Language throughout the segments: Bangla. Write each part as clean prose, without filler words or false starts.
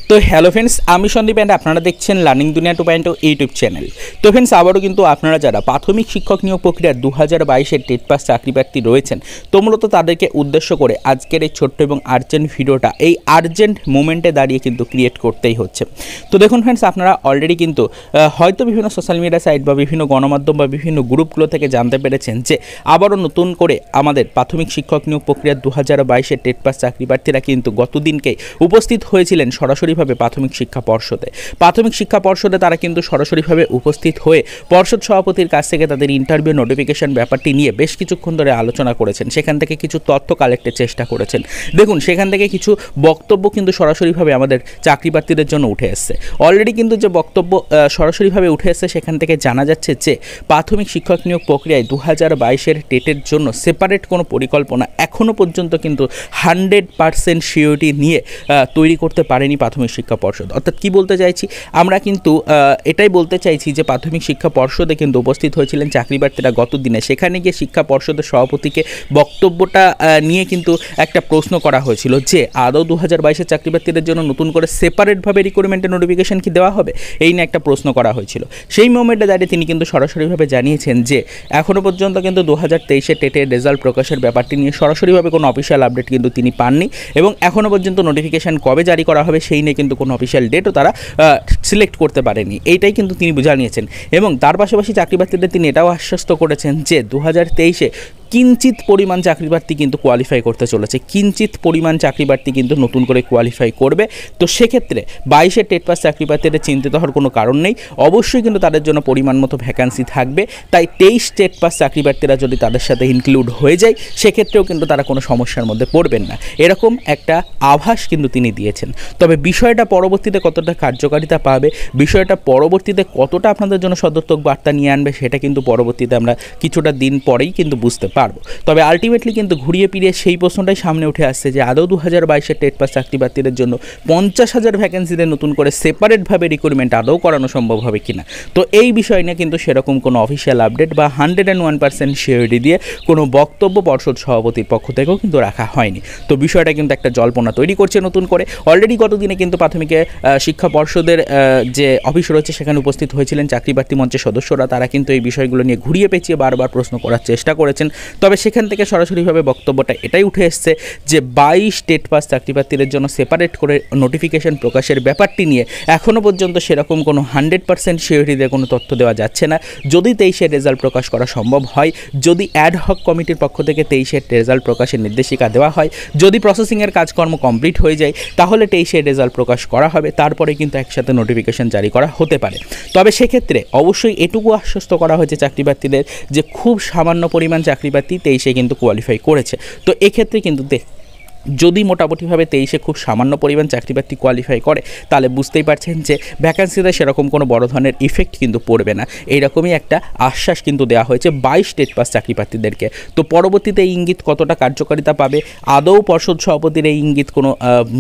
তো হ্যালো ফ্রেন্ডস, আমি সন্দীপ এন্ড আপনারা দেখছেন লার্নিং দুনিয়া 2.0 ইউটিউব চ্যানেল। তো ফ্রেন্ডস, আবারও কিন্তু আপনারা যারা প্রাথমিক শিক্ষক নিয়োগ প্রক্রিয়ার 2022-এর টেট পাস চাকরি প্রার্থী রয়েছেন, তো মূলত তাদেরকে উদ্দেশ্য করে আজকের এই ছোট্ট এবং আর্জেন্ট ভিডিওটা এই আর্জেন্ট মোমেন্টে দাঁড়িয়ে কিন্তু ক্রিয়েট করতেই হচ্ছে। তো দেখুন ফ্রেন্ডস, আপনারা অলরেডি কিন্তু হয়তো বিভিন্ন সোশ্যাল মিডিয়া সাইট বা বিভিন্ন গণমাধ্যম বা বিভিন্ন গ্রুপগুলো থেকে জানতে পেরেছেন যে আবারও নতুন করে আমাদের প্রাথমিক শিক্ষক নিয়োগ প্রক্রিয়ার 2022-এর টেট পাস চাকরি প্রার্থীরা কিন্তু গতদিনকেই উপস্থিত হয়েছিলেন সরাসরিভাবে প্রাথমিক শিক্ষা পর্ষদে। প্রাথমিক শিক্ষা পর্ষদে তারা কিন্তু সরাসরিভাবে উপস্থিত হয়ে পর্ষদ সভাপতির কাছ থেকে তাদের ইন্টারভিউ নোটিফিকেশন ব্যাপারটি নিয়ে বেশ কিছুক্ষণ ধরে আলোচনা করেছেন। সেখান থেকে কিছু তথ্য কালেক্টের চেষ্টা করেছেন। দেখুন, সেখান থেকে কিছু বক্তব্য কিন্তু সরাসরিভাবে আমাদের চাকরি প্রার্থীদের জন্য উঠে এসছে। অলরেডি কিন্তু যে বক্তব্য সরাসরিভাবে উঠে এসছে সেখান থেকে জানা যাচ্ছে যে প্রাথমিক শিক্ষক নিয়োগ প্রক্রিয়ায় 2022-এর টেটের জন্য সেপারেট কোনো পরিকল্পনা এখনও পর্যন্ত কিন্তু 100% সিওরিটি নিয়ে তৈরি করতে পারেনি প্রাথমিক শিক্ষা পর্ষদ। অর্থাৎ কি বলতে চাইছি, আমরা কিন্তু এটাই বলতে চাইছি যে প্রাথমিক শিক্ষা পর্ষদে কিন্তু উপস্থিত হয়েছিলেন চাকরি প্রার্থীরা গত দিনে। সেখানে গিয়ে শিক্ষা পর্ষদের সভাপতিকে বক্তব্যটা নিয়ে কিন্তু একটা প্রশ্ন করা হয়েছিল যে আদৌ 2022-এর চাকরি প্রার্থীদের জন্য নতুন করে সেপারেটভাবে রিক্রুটমেন্টের নোটিফিকেশন কি দেওয়া হবে, এই নিয়ে একটা প্রশ্ন করা হয়েছিল। সেই মোমেন্টে দাঁড়িয়ে তিনি কিন্তু সরাসরিভাবে জানিয়েছেন যে এখনও পর্যন্ত কিন্তু 2023-এর টেটের রেজাল্ট প্রকাশের ব্যাপারটি নিয়ে সরাসরিভাবে কোনো অফিসিয়াল আপডেট কিন্তু তিনি পাননি এবং এখনও পর্যন্ত নোটিফিকেশন কবে জারি করা হবে সেই নিয়ে কিন্তু কোনো অফিসিয়াল ডেটও তারা সিলেক্ট করতে পারেনি। এইটাই কিন্তু তিনি জানিয়েছেন এবং তার পাশাপাশি চাকরি প্রার্থীদের তিনি এটাও আশ্বস্ত করেছেন যে 2023-এ কিঞ্চিত পরিমাণ চাকরি প্রার্থী কিন্তু কোয়ালিফাই করতে চলেছে। কিঞ্চিত পরিমাণ চাকরি প্রার্থী কিন্তু নতুন করে কোয়ালিফাই করবে। তো সেক্ষেত্রে 22-এর টেট পাস চাকরি প্রার্থীদের চিন্তিত হওয়ার কোনো কারণ নেই। অবশ্যই কিন্তু তাদের জন্য পরিমাণ মতো ভ্যাকান্সি থাকবে। তাই 23 টেট পাস চাকরি প্রার্থীরা যদি তাদের সাথে ইনক্লুড হয়ে যায় সেক্ষেত্রেও কিন্তু তারা কোনো সমস্যার মধ্যে পড়বেন না, এরকম একটা আভাস কিন্তু তিনি দিয়েছেন। তবে বিষয়টা পরবর্তীতে কতটা কার্যকারিতা পাবে, বিষয়টা পরবর্তীতে কতটা আপনাদের জন্য সদর্থক বার্তা নিয়ে আনবে সেটা কিন্তু পরবর্তীতে আমরা কিছুটা দিন পরেই কিন্তু বুঝতে পারবো। তবে আলটিমেটলি কিন্তু ঘুরিয়ে ফিরিয়ে সেই প্রশ্নটাই সামনে উঠে আসছে যে আদৌ 2022-এর টেট পাস চাকরি প্রার্থীদের জন্য 50,000 ভ্যাকেন্সিতে নতুন করে সেপারেটভাবে রিক্রুটমেন্ট আদৌ করানো সম্ভব হবে কিনা। তো এই বিষয় নিয়ে কিন্তু সেরকম কোনো অফিসিয়াল আপডেট বা 101% সিওরিটি দিয়ে কোনো বক্তব্য পর্ষদ সভাপতির পক্ষ থেকেও কিন্তু রাখা হয়নি। তো বিষয়টা কিন্তু একটা জল্পনা তৈরি করছে নতুন করে। অলরেডি গতদিনে কিন্তু প্রাথমিক শিক্ষা পর্ষদের যে অফিস রয়েছে সেখানে উপস্থিত হয়েছিলেন চাকরি প্রার্থী মঞ্চের সদস্যরা। তারা কিন্তু এই বিষয়গুলো নিয়ে ঘুরিয়ে পেঁচিয়ে বারবার প্রশ্ন করার চেষ্টা করেছেন। তবে সেখান থেকে সরাসরিভাবে বক্তব্যটা এটাই উঠে এসছে যে 22 টেট পাস চাকরি প্রার্থীদের জন্য সেপারেট করে নোটিফিকেশন প্রকাশের ব্যাপারটি নিয়ে এখনও পর্যন্ত সেরকম কোনো 100% সিওরিটিতে কোনো তথ্য দেওয়া যাচ্ছে না। যদি 23-এর রেজাল্ট প্রকাশ করা সম্ভব হয়, যদি অ্যাডহক কমিটির পক্ষ থেকে 23-এর রেজাল্ট প্রকাশের নির্দেশিকা দেওয়া হয়, যদি প্রসেসিংয়ের কাজকর্ম কমপ্লিট হয়ে যায় তাহলে 23-এর রেজাল্ট প্রকাশ করা হবে। তারপরে কিন্তু একসাথে নোটিফিকেশন জারি করা হতে পারে। তবে সেক্ষেত্রে অবশ্যই এটুকু আশ্বস্ত করা হয়েছে চাকরি প্রার্থীদের যে খুব সামান্য পরিমাণ চাকরি প্রার্থী 23-এ কিন্তু কোয়ালিফাই করেছে। তো এক্ষেত্রে কিন্তু যদি মোটামুটিভাবে 23-এ খুব সামান্য পরিমাণ চাকরি প্রার্থী কোয়ালিফাই করে তাহলে বুঝতেই পারছেন যে ভ্যাকান্সিতে সেরকম কোনো বড় ধরনের ইফেক্ট কিন্তু পড়বে না। এইরকমই একটা আশ্বাস কিন্তু দেওয়া হয়েছে 22 টেট পাস চাকরি প্রার্থীদেরকে। তো পরবর্তীতে এই ইঙ্গিত কতটা কার্যকারিতা পাবে, আদৌ পর্ষদ সভাপতির এই ইঙ্গিত কোনো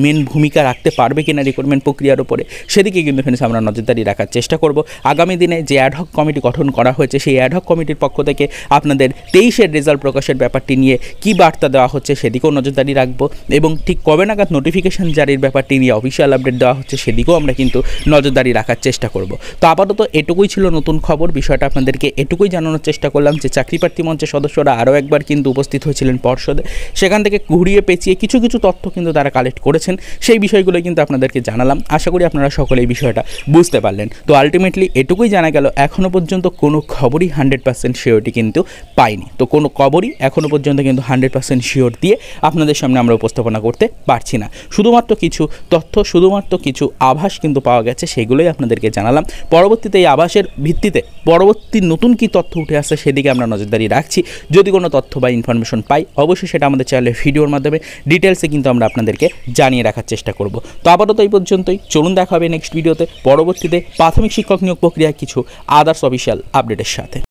মেন ভূমিকা রাখতে পারবে কিনা রিক্রুটমেন্ট প্রক্রিয়ার উপরে, সেদিকে কিন্তু ফ্রেন্ডস আমরা নজরদারি রাখার চেষ্টা করব। আগামী দিনে যে অ্যাডহক কমিটি গঠন করা হয়েছে সেই অ্যাডহক কমিটির পক্ষ থেকে আপনাদের 23-এর রেজাল্ট প্রকাশের ব্যাপারটি নিয়ে কী বার্তা দেওয়া হচ্ছে সেদিকেও নজরদারি রাখবো এবং ঠিক কবে নাগাদ নোটিফিকেশন জারির ব্যাপারটি নিয়ে অফিসিয়াল আপডেট দেওয়া হচ্ছে সেদিকেও আমরা কিন্তু নজরদারি রাখার চেষ্টা করব। তো আপাতত এটুকুই ছিল নতুন খবর। বিষয়টা আপনাদেরকে এটুকুই জানানোর চেষ্টা করলাম যে চাকরি প্রার্থী মঞ্চের সদস্যরা আরও একবার কিন্তু উপস্থিত হয়েছিলেন পর্ষদে। সেখান থেকে ঘুরিয়ে পেঁচিয়ে কিছু কিছু তথ্য কিন্তু তারা কালেক্ট করেছেন। সেই বিষয়গুলো কিন্তু আপনাদেরকে জানালাম। আশা করি আপনারা সকলে এই বিষয়টা বুঝতে পারলেন। তো আলটিমেটলি এটুকুই জানা গেল, এখনও পর্যন্ত কোনো খবরই 100% সিওরিটি কিন্তু পাইনি। তো কোনো খবরই এখনও পর্যন্ত কিন্তু 100% শিওর দিয়ে আপনাদের সামনে আমরা উপস্থাপনা করতে পারছি না। শুধুমাত্র কিছু তথ্য, শুধুমাত্র কিছু আভাস কিন্তু পাওয়া গেছে, সেগুলোই আপনাদেরকে জানালাম। পরবর্তীতে এই আভাসের ভিত্তিতে পরবর্তী নতুন কি তথ্য উঠে আসছে সেদিকে আমরা নজরদারি রাখছি। যদি কোনো তথ্য বা ইনফরমেশন পাই অবশ্যই সেটা আমাদের চ্যানেলের ভিডিওর মাধ্যমে ডিটেলসে কিন্তু আমরা আপনাদেরকে জানিয়ে রাখার চেষ্টা করব। তো আপাতত এই পর্যন্তই। চলুন দেখা হবে নেক্সট ভিডিওতে পরবর্তীতে প্রাথমিক শিক্ষক নিয়োগ প্রক্রিয়ায় কিছু আদার্স অফিসিয়াল আপডেটের সাথে।